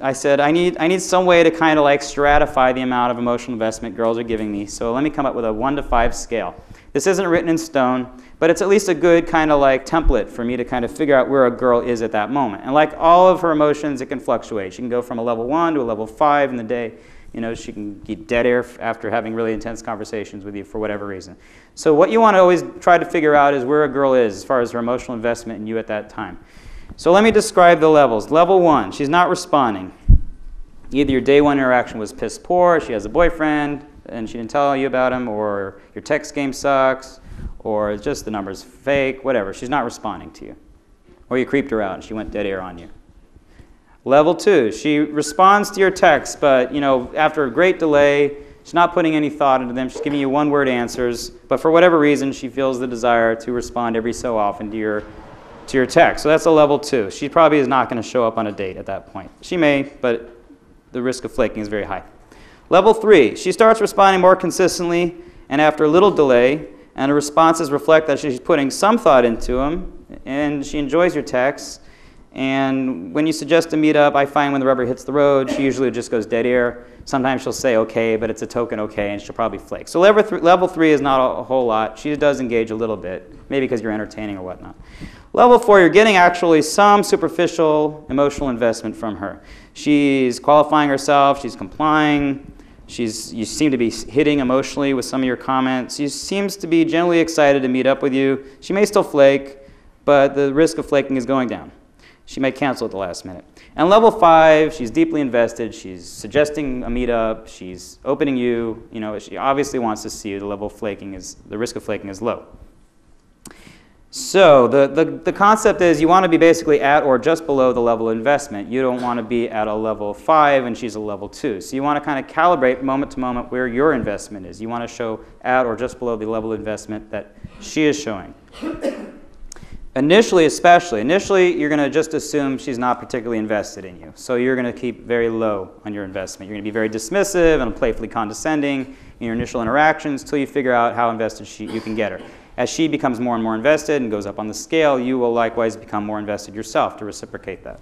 I said, I need some way to kind of like stratify the amount of emotional investment girls are giving me. So let me come up with a 1 to 5 scale. This isn't written in stone, but it's at least a good kind of like template for me to kind of figure out where a girl is at that moment. And like all of her emotions, it can fluctuate. She can go from a level 1 to a level 5 in the day. You know, she can get dead air after having really intense conversations with you for whatever reason. So what you want to always try to figure out is where a girl is as far as her emotional investment in you at that time. So let me describe the levels. Level 1, she's not responding. Either your day 1 interaction was piss poor, she has a boyfriend and she didn't tell you about him, or your text game sucks, or just the number's fake, whatever. She's not responding to you. Or you creeped her out and she went dead air on you. Level 2, she responds to your texts, but you know, after a great delay, she's not putting any thought into them. She's giving you one-word answers, but for whatever reason, she feels the desire to respond every so often to your text. So that's a level 2. She probably is not going to show up on a date at that point. She may, but the risk of flaking is very high. Level 3, she starts responding more consistently and after a little delay, and her responses reflect that she's putting some thought into them, and she enjoys your texts. And when you suggest a meetup, I find when the rubber hits the road, she usually just goes dead air. Sometimes she'll say okay, but it's a token okay, and she'll probably flake. So level 3 is not a whole lot. She does engage a little bit, maybe because you're entertaining or whatnot. Level 4, you're getting actually some superficial emotional investment from her. She's qualifying herself, she's complying, you seem to be hitting emotionally with some of your comments. She seems to be generally excited to meet up with you. She may still flake, but the risk of flaking is going down. She may cancel at the last minute. And level 5, she's deeply invested. She's suggesting a meetup. She's opening you. You know, she obviously wants to see you. The risk of flaking is low. So the concept is you want to be basically at or just below the level of investment. You don't want to be at a level 5 and she's a level 2. So you want to kind of calibrate moment to moment where your investment is. You want to show at or just below the level of investment that she is showing. Initially, you're going to just assume she's not particularly invested in you. So you're going to keep very low on your investment. You're going to be very dismissive and playfully condescending in your initial interactions until you figure out how invested you can get her. As she becomes more and more invested and goes up on the scale, you will likewise become more invested yourself to reciprocate that.